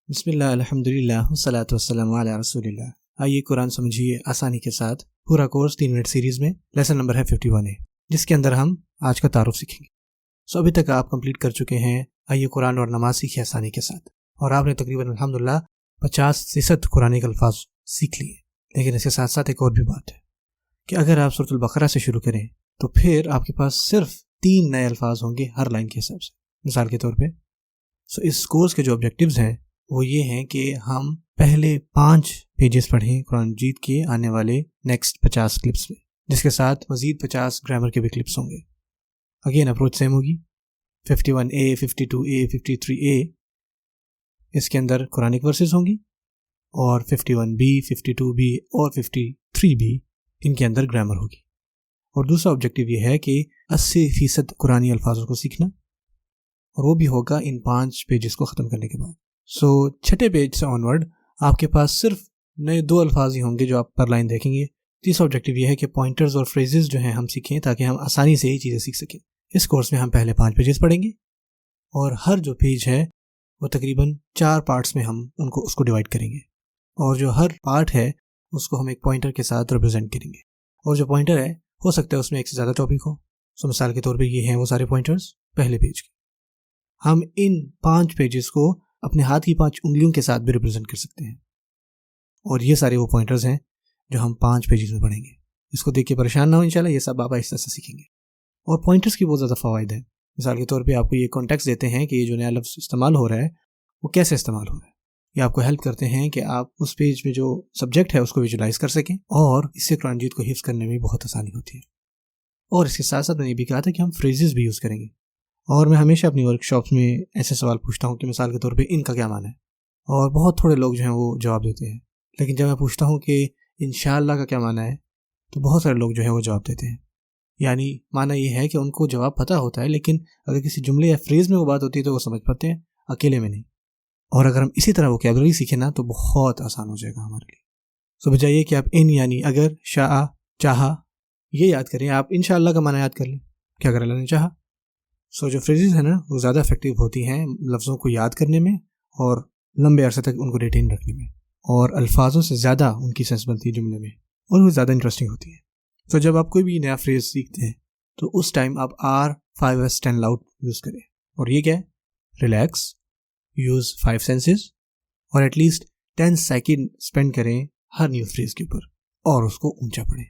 بسم اللہ الحمدللہ والصلاۃ والسلام علی رسول اللہ۔ آئیے قرآن سمجھیے آسانی کے ساتھ۔ پورا کورس 3 منٹ سیریز میں لیسن نمبر ہے 51 جس کے اندر ہم آج کا تعارف سیکھیں گے۔ ابھی تک آپ کمپلیٹ کر چکے ہیں آئیے قرآن اور نماز سیکھیے آسانی کے ساتھ، اور آپ نے تقریباً الحمدللہ 50% قرآن کے الفاظ سیکھ لیے۔ لیکن اس کے ساتھ ساتھ ایک اور بھی بات ہے کہ اگر آپ سورۃ البقرہ سے شروع کریں تو پھر آپ کے پاس صرف 3 نئے الفاظ ہوں گے ہر لائن کے حساب سے۔ مثال کے طور پہ اس کورس کے جو آبجیکٹیوز ہیں وہ یہ ہیں کہ ہم پہلے 5 پیجز پڑھیں قرآن مجید کے آنے والے نیکسٹ 50 کلپس میں، جس کے ساتھ مزید 50 گرامر کے بھی کلپس ہوں گے۔ اگین اپروچ سیم ہوگی، 51A 52A 53A اس کے اندر قرآنک ورسز ہوں گی، اور 51B 52B اور 53B ان کے اندر گرامر ہوگی۔ اور دوسرا آبجیکٹیو یہ ہے کہ 80% قرآنی الفاظوں کو سیکھنا، اور وہ بھی ہوگا ان 5 پیجز کو ختم کرنے کے بعد۔ چھٹے پیج سے آنورڈ آپ کے پاس صرف نئے 2 الفاظ ہی ہوں گے جو آپ پر لائن دیکھیں گے۔ تیسرا آبجیکٹیو یہ ہے کہ پوائنٹرز اور فریزز جو ہیں ہم سیکھیں تاکہ ہم آسانی سے یہ چیزیں سیکھ سکیں۔ اس کورس میں ہم پہلے 5 پیجز پڑھیں گے، اور ہر جو پیج ہے وہ تقریباً 4 پارٹس میں ہم اس کو ڈیوائڈ کریں گے، اور جو ہر پارٹ ہے اس کو ہم ایک پوائنٹر کے ساتھ ریپرزینٹ کریں گے۔ اور جو پوائنٹر ہے ہو سکتا ہے اس میں ایک سے زیادہ ٹاپک ہو۔ مثال کے طور پہ یہ ہیں وہ سارے پوائنٹرز پہلے پیج کے۔ ہم ان 5 پیجز کو اپنے ہاتھ کی 5 انگلیوں کے ساتھ بھی ریپرزینٹ کر سکتے ہیں، اور یہ سارے وہ پوائنٹرز ہیں جو ہم 5 پیجز میں پڑھیں گے۔ اس کو دیکھ کے پریشان نہ ہو، انشاءاللہ یہ سب آپ آہستہ سے سیکھیں گے۔ اور پوائنٹرز کی بہت زیادہ فوائد ہیں۔ مثال کے طور پہ آپ کو یہ کانٹیکسٹ دیتے ہیں کہ یہ جو نیا لفظ استعمال ہو رہا ہے وہ کیسے استعمال ہو رہا ہے۔ یہ آپ کو ہیلپ کرتے ہیں کہ آپ اس پیج میں جو سبجیکٹ ہے اس کو ویژولائز کر سکیں، اور اس سے قرآن مجید کو حفظ کرنے میں بہت آسانی ہوتی ہے۔ اور اس کے ساتھ ساتھ میں نے یہ بھی کہا تھا کہ ہم فریزز بھی یوز کریں گے، اور میں ہمیشہ اپنی ورک شاپس میں ایسے سوال پوچھتا ہوں کہ مثال کے طور پہ ان کا کیا معنی ہے، اور بہت تھوڑے لوگ جو ہیں وہ جواب دیتے ہیں۔ لیکن جب میں پوچھتا ہوں کہ انشاءاللہ کا کیا معنی ہے تو بہت سارے لوگ جو ہیں وہ جواب دیتے ہیں۔ یعنی معنی یہ ہے کہ ان کو جواب پتہ ہوتا ہے، لیکن اگر کسی جملے یا فریز میں وہ بات ہوتی ہے تو وہ سمجھ پاتے ہیں، اکیلے میں نہیں۔ اور اگر ہم اسی طرح ووکیبلری سیکھیں نا تو بہت آسان ہو جائے گا ہمارے لیے۔ بجائے کہ آپ ان یعنی اگر، شاء، چاہا یہ یاد کریں، آپ انشاءاللہ کا معنی یاد کر لیں کہ اگر اللہ نے چاہا۔ جو فریزز ہیں نا وہ زیادہ افیکٹو ہوتی ہیں لفظوں کو یاد کرنے میں اور لمبے عرصے تک ان کو ریٹین رکھنے میں، اور الفاظوں سے زیادہ ان کی سینس بنتی ہے جملے میں، اور وہ زیادہ انٹرسٹنگ ہوتی ہے۔ جب آپ کوئی بھی نیا فریز سیکھتے ہیں تو اس ٹائم آپ R5S10 لاؤڈ یوز کریں، اور یہ کیا ہے؟ ریلیکس، یوز 5 سینسز، اور ایٹ لیسٹ 10 سیکنڈ اسپینڈ کریں ہر نیو فریز کے اوپر، اور اس کو اونچا پڑھیں۔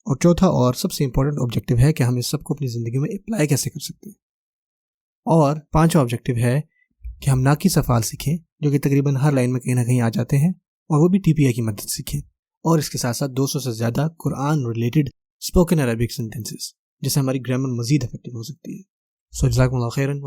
اور چوتھا اور سب سے امپورٹنٹ آبجیکٹیو ہے کہ ہم اس سب کو اپنی زندگی میں اپلائی کیسے کر سکتے ہیں۔ اور 5واں آبجیکٹیو ہے کہ ہم ناقص افعال سیکھیں جو کہ تقریباً ہر لائن میں کہیں نہ کہیں آ جاتے ہیں، اور وہ بھی TPI کی مدد سیکھیں، اور اس کے ساتھ ساتھ 200 سے زیادہ قرآن ریلیٹڈ اسپوکن عربک سینٹینسز، جس سے ہماری گرامر مزید افیکٹو ہو سکتی ہے۔ جزاکم اللہ خیراً۔